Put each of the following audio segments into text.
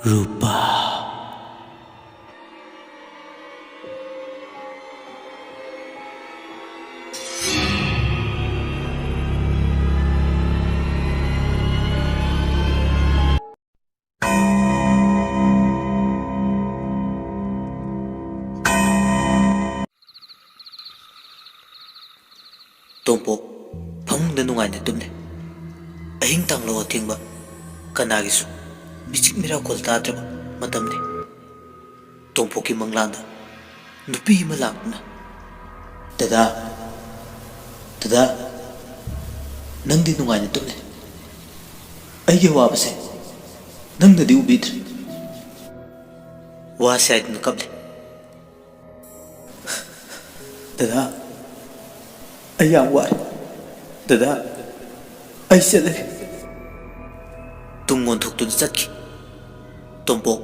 Rupa. Tompo, phangda nungaina tumne. Ahing tanglo athingba kanagisu bichik mira kol tadraba matamne. Tompo ki manglanda nupi ma lakna. Dada nangdi nungaina tumne. Aige wabase nangda di ubidri. Wase aidna kable. Dada ayang war. Dada ay chalage. Tungon thuk tun satki. Tompo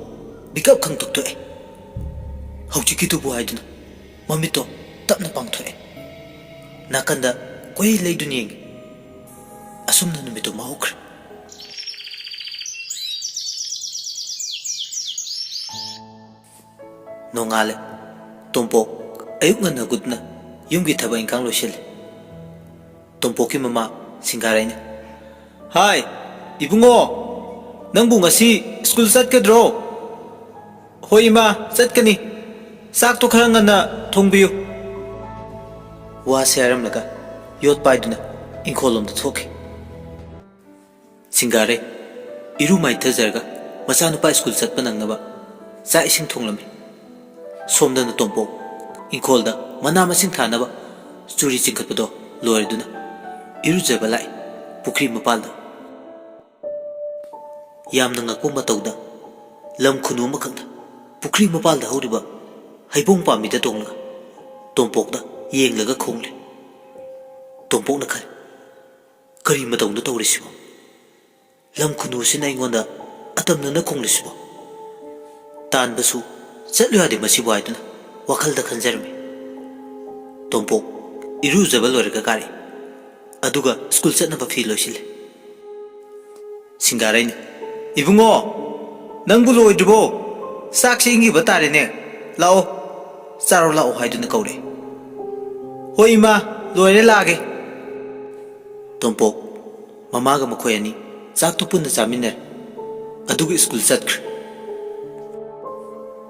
bikap khang tuk to e. Hauchi ki tu bu haiduna. Mamito tapna pang to e. Nakanda koi lay dunyeng. Asumna numito mahukre. Nongale Tompo ayuk nga nagut na yung gitaba ingkang losyel. Tompo ki mama singgaray niya. Hi, ibungo! Nangbu nga si school sat ka draw. Hoy ima, sat ka ni. Sakto ka nga na thongbiyo. Wa si aram laga, yot paidu na ingkolom da thoki. Singgaray, iru may tazarga, masano pa school sat pa nang naba, sa ising thonglami. Somda na Tompo, ingkol da manamasing thanaba, suri chingkat pa do, lower do na. Irujaba lai, pukri mapalda. Yam na ngakpo matawda, lam khunu makangda, pukri mapalda hauriba, haibong pamida tonglaga, Tompok da yenglaga khongle. Tompok na kare, kari matawda tawrisibo. Lam khunu sina ingonda, atam na khonglisibo. Tan basu, satlu hadi masibo aiduna, wakal da khanjarme. Tompok, irujaba loraga kare. Aduga school set na ba feel loisile. Singgaray ni. Ibungo, nang bulo idrubo. Saksi ingi batare ne. Lao, saro lao haidu na kaure. Hoy ima, loire lage. Tompo, mamaga makoyani. Sakto pun na saminer. Aduga school set kr.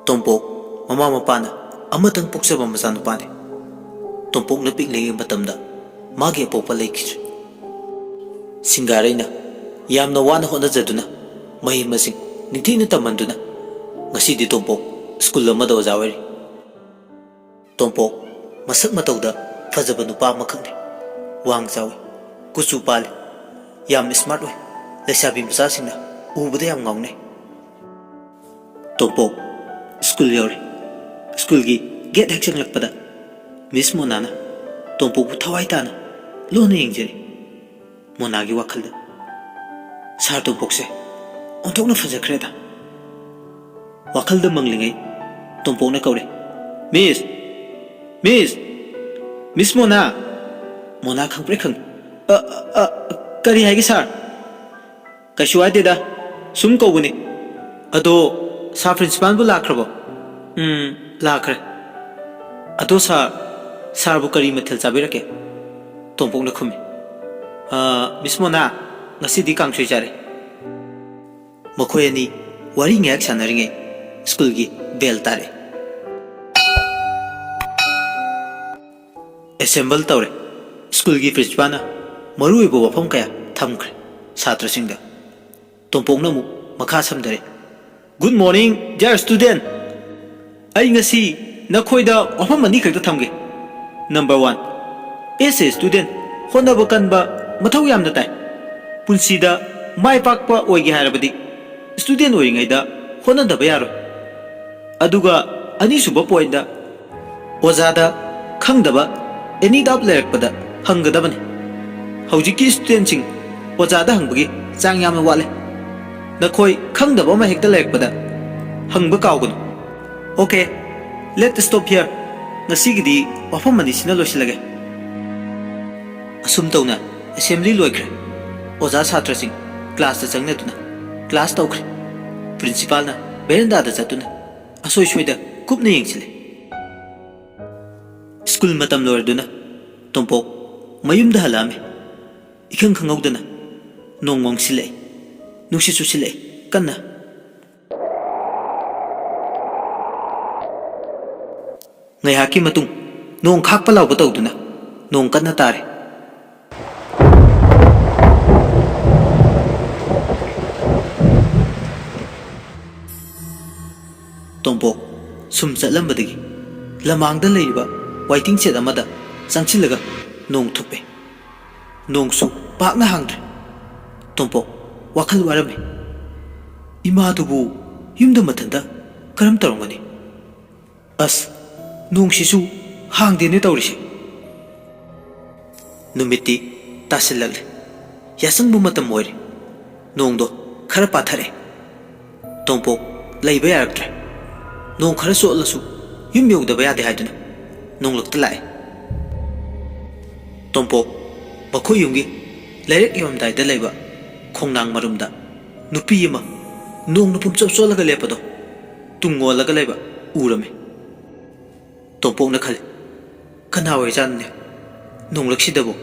Tompo, mama mapana. Amatang puksaba masano pane. Tompok na pingling matamda. Magi apopa laikis. Singgaray na, yam na wana ho na zaduna, mahim masing, niti na tamanduna. Ngasi di Tompo, school lama daw zawari. Tompo, masak matawda, fazaba nupa makangni. Wang zawi, kusu pali, yam smart way, laysabi masasing na, ubada yam ngaw na. Tompo, school yori, school gi, get action lakpada. Miss mo nana, Tompo thawai tana. Lona yengjari monagi wakalda sar Tompokse onthokna fajakreda wakalda manglingai Tompokna kaure miss mona khangpre khang kari haigi sar kaishu aideda sum kawbuni ado sa principal bu lakrabo lakre ado sar bu kari mathel chabirake Tompok na khumi. Miss Mona, ngasi di kang sui jare. Makoy ani wari ngak sanaringe school gi bell tare. Assemble tawre. School gi principal na maru ibo wafam kaya thamkre satra singda. Tompok na mu makha samdare. Good morning dear student. Ai ngasi nakhoi da wafam mani khakta thamge. Number 1. As a student, honaba kanba mathau yamna tai. Punsida mai pakpa oigi harabadi student oingaida honadaba yaro. Aduga ani suba point da ozada khangdaba any doubt lerakpada hangadabani. Haujiki student sing ozada hangbagi chang yamna wale. Nakhoi khangdaba ma hekta lerakpada hangba kaugunu. Okay, let's stop here. Ngasigidi wafam mani sina losilage. Asum tawna assembly loikre oja satra sing class ta changne tuna class tawkre प्रिंसिपालना बेरेंदादा चतुना असोय सोयदा कुपना येंगसिले school मतम लोरदुना तोंपोक मयुमदा हलामे इखंग खंगौदना नोंमोंग सिले नुसि सुसिले कन्ना ngayaki matung nong khakpa lawba tawduna nong kanna tare tongpok sum chatlambadagi lamangda leiba waiting set amada changchilaga nong thupe nong su pakna hangdre tongpok wakhal warame ima dubu yumda mathanda karam tarongani as nong sisu hangde ne tawrisi numiti tasilagle yasang bu matam moire nong do khara pathare tongpok leiba yaraktre nong khara so lasu yum yogda ba yade haiduna nong lakta lai tongpok bakhoy yumgi lairek yom dai da leiba khongnang marumda nupi yama nong nupum chop cholaga lepado tungolaga leiba urame tongpok na khale kana wai jan ne nong laksi dabo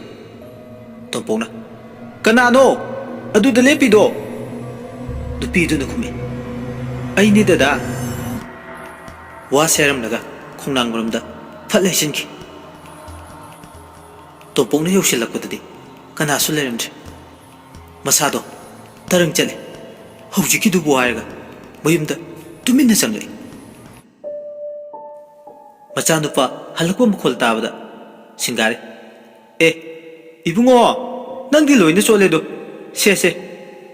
tongpok na kana no adu da lepi do nupi du na khumi ai ni da wa seram naga khongnang marumda phat laisin ki tongpok na yosilak padadi kana su leramdre masado tarang chale hauji ki du buairaga mayumda tuminna changlai machanupa halakwa makhol tabada singare ibungo nangdi loina chole do se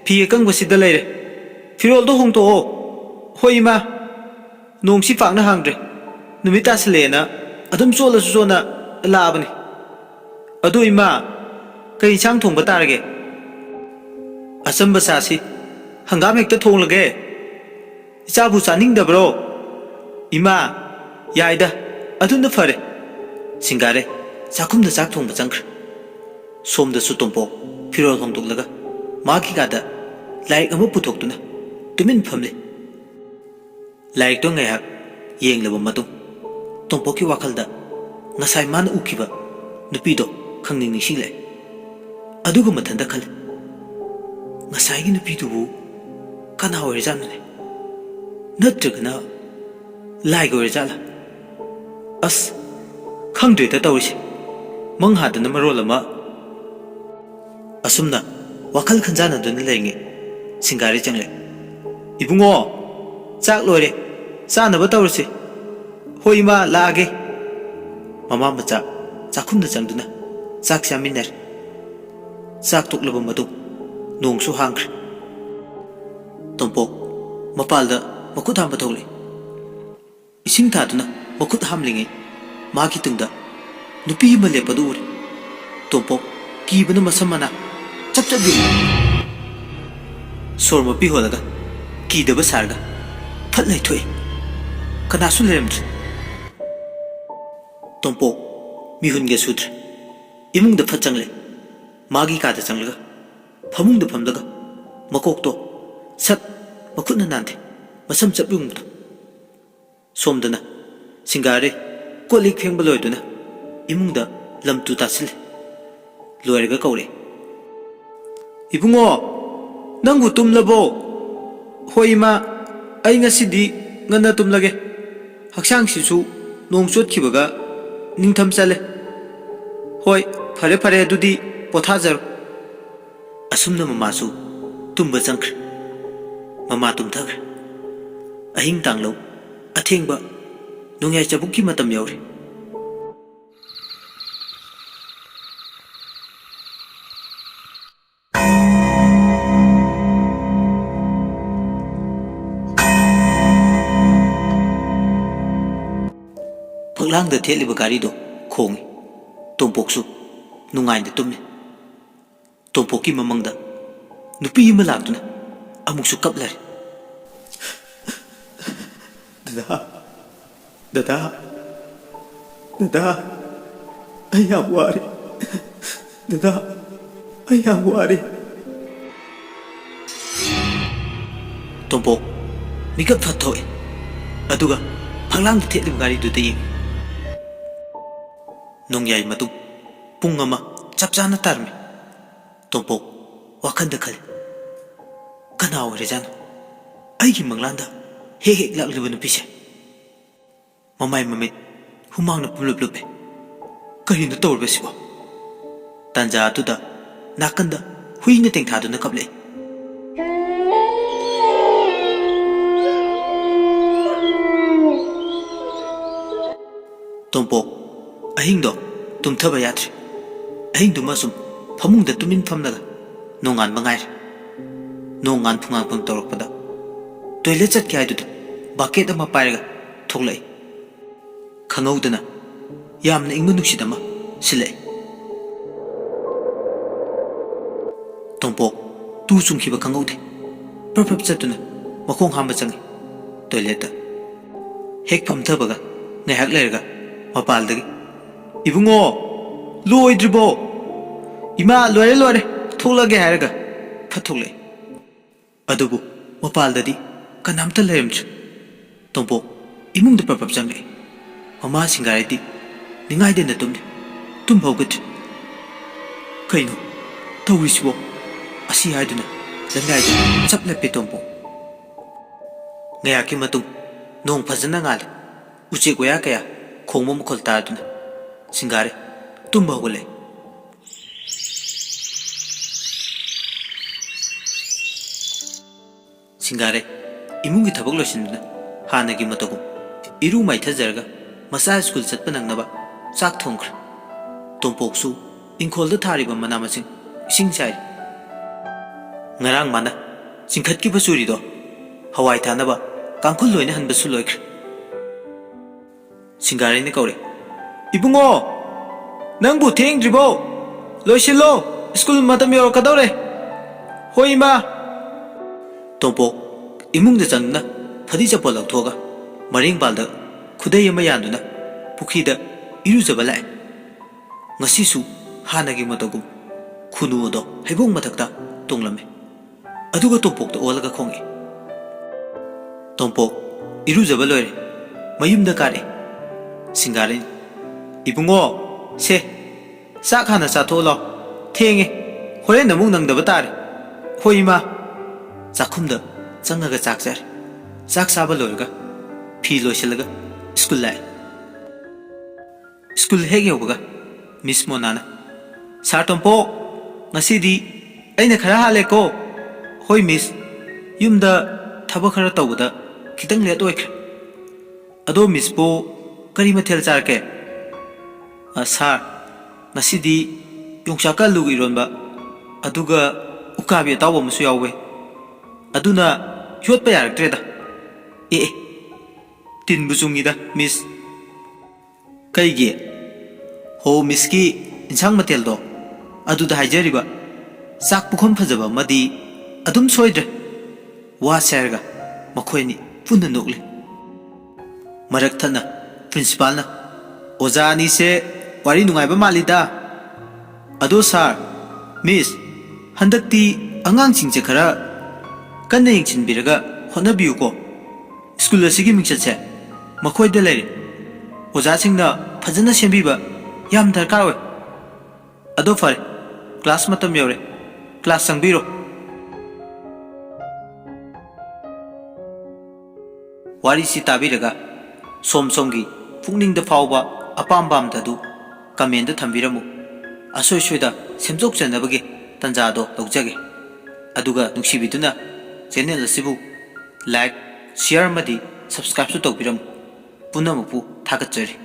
phi ekang basida leire firol do hongto hoi ma nongsi pakna hangdre numita slena adum chola su chona labani adu ima kai chang thongba tarage asamba sasi hangam hekta thonglage ichabu chaning da bro ima yaida adunda fare singare chakumda chak thongba changkhr somda su tongpok firol hongdoklaga maki gada laik ama puthokduna tumin phamle laik to ngaiak yenglaba matung tongpokki wakhalda ngasai man ukiba nupi do khangning nisile aduga mathanda khal ngasai gi nupi du kana hoi janne natragna lai go jala as khangde ta tawisi mang hadana marolama asumna wakhal khanjana dun lenge singari changle ibungo chak lore chana ba tawrisi hoima laage mama macha chakhumda changduna chak chaminner chak tuklaba madu nongsu hangkhr tongpok mapalda makut hamba thole ising thaduna makut hamlinge magi tungda nupi ma lepadu ure tongpok kibana masamana chap bi sorma pi holaga kidaba sarga phat lai thoi kana su lemdre tongpok mihunge sudre imung da phat changle magi ka da changlaga phamung da phamlaga makok to sat makutna nante masam chap yung to somdana singare kolik pheng baloiduna imung da lamtu tasil loirga kaure ibungo nangu tumlabo hoima ai ngasidi ngana tumlage haksang sisu nongchot khibaga ningtham chale hoi fare adudi pothajar asumna mamasu tumba changkhr mama tumthakhr ahing tanglo athengba nongyai chabukki matam yaure phaklang da theliba gari do khongi tongpoksu nungai da tummi tongpokki mamangda nupi ma lakduna amuksu kaplare dada ayam wari dada ayam wari tongpok ꯃꯤꯀꯞ ꯐꯠ ꯊꯣꯛꯑꯦ ꯑꯗꯨꯒ ꯐꯛꯂꯥꯡꯗ ꯊꯦꯠꯂꯤꯕ ꯒꯥꯔꯤꯗꯨꯗ ꯌꯦꯡꯉꯤ ꯅꯣꯡꯌꯥꯏ ꯃꯇꯨꯡ ꯄꯨꯡ ꯑꯃ ꯆꯞ ꯆꯥꯅ ꯇꯥꯔꯝꯃꯤ ꯇꯣꯝꯄꯣꯛ ꯋꯥꯈꯟꯗ ꯈꯜꯂꯤ ꯀꯅꯥ ꯑꯣꯏꯔꯖꯥꯠꯅꯣ ꯑꯩꯒꯤ ꯃꯪꯂꯥꯟꯗ ꯍꯦꯛ ꯍꯦꯛ ꯂꯥꯛꯂꯤꯕ ꯅꯨꯄꯤꯁꯦ ꯃꯃꯥꯏ ꯃꯃꯤꯠ ꯍꯨꯃꯥꯡꯅ ꯄꯨꯝꯂꯨꯞ ꯂꯨꯞꯄꯦ ꯀꯔꯤꯅꯣ ꯇꯧꯔꯤꯕꯁꯤꯕꯣ ꯇꯥꯟꯖꯥ ꯑꯗꯨꯗ ꯅꯥꯀꯟꯗ ꯍꯨꯏꯅ ꯇꯦꯡꯊꯥꯗꯨꯅ ꯀꯞꯂꯛꯏ ꯇꯣꯝꯄꯣꯛ ꯑꯍꯤꯡꯗꯣ ꯇꯨꯝꯊꯕ ꯌꯥꯗ꯭ꯔꯤ ꯑꯍꯤꯡꯗꯨꯃ ꯁꯨꯝ ꯐꯃꯨꯡꯗ ꯇꯨꯃꯤꯟ ꯐꯝꯂꯒ ꯅꯣꯡꯉꯥꯟꯕ ꯉꯥꯏꯔꯦ ꯅꯣꯡꯉꯥꯟ ꯐꯨꯡꯉꯥꯟꯐꯝ ꯇꯧꯔꯛꯄꯗ ꯇꯣꯏꯂꯦꯠ ꯆꯠꯀꯦ ꯍꯥꯏꯗꯨꯗ ꯕꯥꯀꯦꯠ ꯑꯃ ꯄꯥꯏꯔꯒ ꯊꯣꯛꯂꯛꯏ ꯈꯪꯍꯧꯗꯅ ꯌꯥꯝꯅ ꯏꯪꯕ ꯅꯨꯡꯁꯤꯠ ꯑꯃ ꯁꯤꯜꯂꯛꯏ ꯇꯣꯝꯄꯣꯛ ꯇꯨ ꯆꯨꯡꯈꯤꯕ ꯈꯪꯍꯧꯗꯦ ꯄ꯭ꯔꯞ ꯆꯠꯇꯨꯅ ꯃꯈꯣꯡ ꯍꯥꯝꯕ ꯆꯪꯉꯤ ꯇꯣꯏꯂꯦꯠꯇ ꯍꯦꯛ ꯐꯝꯊꯕꯒ ꯉꯥꯏꯍꯥꯛ ꯂꯩꯔꯒ ꯃꯄꯥꯜꯗꯒꯤ ꯏꯕꯨꯡꯉꯣ ꯂꯣꯏꯗ꯭ꯔꯤꯕꯣ ꯏꯃꯥ ꯂꯣꯏꯔꯦ ꯂꯣꯏꯔꯦ ꯊꯣꯛꯂꯒꯦ ꯍꯥꯏꯔꯒ ꯐꯠ ꯊꯣꯛꯂꯛꯏ ꯑꯗꯨꯕꯨ ꯃꯄꯥꯜꯗꯗꯤ ꯀꯅꯥꯝꯇ ꯂꯩꯔꯝꯗ꯭ꯔꯦ ꯇꯣꯝꯄꯣꯛ ꯏꯃꯨꯡꯗ ꯄ꯭ꯔꯞ ꯆꯪꯂꯛꯏ ꯃꯃꯥ ꯁꯤꯡꯒꯥꯔꯩꯗꯤ ꯅꯤꯡꯉꯥꯏꯗꯅ ꯇꯨꯝꯂꯤ ꯇꯨꯝꯕ ꯍꯧꯒꯠꯇ꯭ꯔꯤ ꯀꯩꯅꯣ ꯇꯧꯔꯤꯁꯤꯕꯣ ꯑꯁꯤ ꯍꯥꯏꯗꯨꯅ ꯂꯪꯌꯥꯏꯗ ꯆꯞ ꯂꯦꯞꯄꯦ ꯇꯣꯝꯄꯣꯛ ꯉꯥꯏꯍꯥꯛꯀꯤ ꯃꯇꯨꯡ ꯅꯣꯡ ꯐꯖꯅ ꯉꯥꯜꯂꯦ ꯎꯆꯦꯛ ꯋꯥꯌꯥ ꯀꯌꯥ ꯈꯣꯡꯕ ꯃꯈꯣꯜ ꯇꯥꯗꯨꯅ ꯁꯤꯡꯒꯥꯔꯩ ꯇꯨꯝꯕ ꯍꯧꯒꯠꯂꯛꯏ ꯁꯤꯡꯒꯥꯔꯩ ꯏꯃꯨꯡꯒꯤ ꯊꯕꯛ ꯂꯣꯏꯁꯤꯟꯗꯨꯅ ꯍꯥꯟꯅꯒꯤ ꯃꯇꯧꯒꯨꯝ ꯏꯔꯨ ꯃꯥꯏꯊꯖꯔꯒ ꯃꯆꯥ ꯁ꯭ꯀꯨꯜ ꯆꯠꯄ ꯅꯪꯅꯕ ꯆꯥꯛ ꯊꯣꯡꯈ꯭ꯔꯦ ꯇꯣꯝꯄꯣꯛꯁꯨ ꯏꯪꯈꯣꯜꯗ ꯊꯥꯔꯤꯕ ꯃꯅꯥ ꯃꯁꯤꯡ ꯏꯁꯤꯡ ꯆꯥꯏꯔꯤ ꯉꯔꯥꯡ ꯃꯥꯅ ꯆꯤꯡꯈꯠꯈꯤꯕ ꯆꯨꯔꯤꯗꯣ ꯍꯋꯥꯏ ꯊꯥꯅꯕ ꯀꯥꯡꯈꯨꯜ ꯂꯣꯏꯅ ꯍꯟꯕꯁꯨ ꯂꯣꯏꯈ꯭ꯔꯦ ꯁꯤꯡꯒꯥꯔꯩꯅ ꯀꯧꯔꯦ ꯏꯕꯨꯡꯉꯣ ꯅꯪꯕꯨ ꯊꯦꯡꯗ꯭ꯔꯤꯕꯣ ꯂꯣꯏꯁꯤꯜꯂꯣ ꯁ꯭ꯀꯨꯜ ꯃꯇꯝ ꯌꯧꯔꯛꯀꯗꯧꯔꯦ ꯍꯣꯏ ꯏꯃꯥ ꯇꯣꯝꯄꯣꯛ ꯏꯃꯨꯡꯗ ꯆꯪꯗꯨꯅ ꯐꯗꯤ ꯆꯄꯣꯠ ꯂꯧꯊꯣꯛꯑꯒ ꯃꯔꯦꯡꯄꯥꯜꯗ ꯈꯨꯗꯩ ꯑꯃ ꯌꯥꯟꯗꯨꯅ ꯄꯨꯈ꯭ꯔꯤꯗ ꯏꯔꯨꯖꯕ ꯂꯥꯛꯑꯦ ꯉꯁꯤꯁꯨ ꯍꯥꯟꯅꯒꯤ ꯃꯇꯧꯒꯨꯝ ꯈꯨꯅꯨ ꯑꯗꯣ ꯍꯩꯕꯣꯡ ꯃꯊꯛꯇ ꯇꯣꯡꯂꯝꯃꯤ ꯑꯗꯨꯒ ꯇꯣꯝꯄꯣꯛꯇ ꯑꯣꯜꯂꯒ ꯈꯣꯡꯉꯛꯏ ꯇꯣꯝꯄꯣꯛ ꯏꯔꯨꯖꯕ ꯂꯣꯏꯔꯦ ꯃꯌꯨꯝꯗ ꯀꯥꯔꯛꯏ ꯁꯤꯡꯒꯥꯔꯩꯅ ꯏꯕꯨꯡꯉꯣ ꯁꯦ ꯆꯥꯛ ꯍꯥꯟꯅ ꯆꯥꯊꯣꯛꯑ ꯂꯥꯎ ꯊꯦꯡꯉꯦ ꯍꯣꯔꯦꯟ ꯑꯃꯨꯛ ꯅꯪꯗꯕ ꯇꯥꯔꯦ ꯍꯣꯏ ꯏꯃꯥ ꯆꯥꯛꯈꯨꯝꯗ ꯆꯪꯉꯒ ꯆꯥꯛ ꯆꯥꯔꯦ ꯆꯥꯛ ꯆꯥꯕ ꯂꯣꯏꯔꯒ ꯐꯤ ꯂꯣꯏꯁꯤꯜꯂꯒ ꯁ꯭ꯀꯨꯜ ꯂꯥꯛꯑꯦ ꯁ꯭ꯀꯨꯜ ꯍꯦꯛ ꯌꯧꯕꯒ ꯃꯤꯁ ꯃꯣꯅꯥꯅ ꯁꯥꯔ ꯇꯣꯝꯄꯣꯛ ꯉꯁꯤꯗꯤ ꯑꯩꯅ ꯈꯔ ꯍꯥꯜꯂꯦꯀꯣ ꯍꯣꯏ ꯃꯤꯁ ꯌꯨꯝꯗ ꯊꯕꯛ ꯈꯔ ꯇꯧꯕꯗ ꯈꯤꯇꯪ ꯂꯦꯠ ꯑꯣꯏꯈ꯭ꯔꯦ ꯑꯗꯣ ꯃꯤꯁꯄꯨ ꯀꯔꯤ ꯃꯊꯦꯜ ꯆꯥꯔꯛꯀꯦ ꯁꯥꯔ ꯉꯁꯤꯗꯤ ꯌꯣꯡꯆꯥꯛꯀ ꯑꯂꯨꯒ ꯏꯔꯣꯟꯕ ꯑꯗꯨꯒ ꯎꯀꯥꯕꯤ ꯑꯇꯥꯎꯕ ꯑꯃꯁꯨ ꯌꯥꯎꯋꯦ ꯑꯗꯨꯅ ꯌꯣꯠꯄ ꯌꯥꯔꯛꯇ꯭ꯔꯦꯗ ꯑꯦ ꯇꯤꯟꯕꯨ ꯆꯨꯡꯉꯤꯗ ꯃꯤꯁ ꯀꯩꯒꯤ ꯍꯣ ꯃꯤꯁꯀꯤ ꯏꯟꯁꯥꯡ ꯃꯊꯦꯜꯗꯣ ꯑꯗꯨꯗ ꯍꯥꯏꯖꯔꯤꯕ ꯆꯥꯛ ꯄꯨꯈꯝ ꯐꯖꯕ ꯑꯃꯗꯤ ꯑꯗꯨꯝ ꯁꯣꯏꯗ꯭ꯔꯦ ꯋꯥꯁꯦ ꯍꯥꯏꯔꯒ ꯃꯈꯣꯏ ꯑꯅꯤ ꯄꯨꯟꯅ ꯅꯣꯛꯂꯤ ꯃꯔꯛ ꯊꯠꯅ ꯄ꯭ꯔꯤꯟꯁꯤꯄꯥꯜꯅ ꯑꯣꯖꯥ ꯑꯅꯤꯁꯦ ꯋꯥꯔꯤ ꯅꯨꯡꯉꯥꯏꯕ ꯃꯥꯜꯂꯤꯗ ꯑꯗꯣ ꯁꯥꯔ ꯃꯤꯁ ꯍꯟꯗꯛꯇꯤ ꯑꯉꯥꯡꯁꯤꯡꯁꯦ ꯈꯔ ꯀꯟꯅ ꯌꯦꯡꯁꯤꯟꯕꯤꯔꯒ ꯍꯣꯠꯅꯕꯤꯌꯨꯀꯣ ꯁ꯭ꯀꯨꯜ ꯑꯁꯤꯒꯤ ꯃꯤꯡꯆꯠꯁꯦ ꯃꯈꯣꯏꯗ ꯂꯩꯔꯦ ꯑꯣꯖꯥꯁꯤꯡꯅ ꯐꯖꯅ ꯁꯦꯝꯕꯤꯕ ꯌꯥꯝ ꯗꯔꯀꯥꯔ ꯑꯣꯏ ꯑꯗꯣ ꯐꯔꯦ ꯀ꯭ꯂꯥꯁ ꯃꯇꯝ ꯌꯧꯔꯦ ꯀ꯭ꯂꯥꯁ ꯆꯪꯕꯤꯔꯣ ꯋꯥꯔꯤꯁꯤ ꯇꯥꯕꯤꯔꯒ ꯁꯣꯝꯒꯤ ꯄꯨꯛꯅꯤꯡꯗ ꯐꯥꯎꯕ ꯑꯄꯥꯝꯕꯗꯨ ꯀꯃꯦꯟꯗ ꯊꯝꯕꯤꯔꯝꯃꯨ ꯑꯁꯣꯏ ꯁꯣꯏꯗ ꯁꯦꯝꯗꯣꯛꯆꯅꯕꯒꯤ ꯇꯥꯟꯖꯥꯗꯣ ꯂꯧꯖꯒꯦ ꯑꯗꯨꯒ ꯅꯨꯡꯁꯤꯕꯤꯗꯨꯅ ꯆꯦꯅꯦꯜ ꯑꯁꯤꯕꯨ ꯂꯥꯏꯛ ꯁꯤꯌꯔ ꯑꯃꯗꯤ ꯁꯕꯁꯀ꯭ꯔꯥꯏꯕꯁꯨ ꯇꯧꯕꯤꯔꯝꯃꯨ ꯄꯨꯝꯅꯃꯛꯄꯨ ꯊꯥꯒꯠꯆꯔꯤ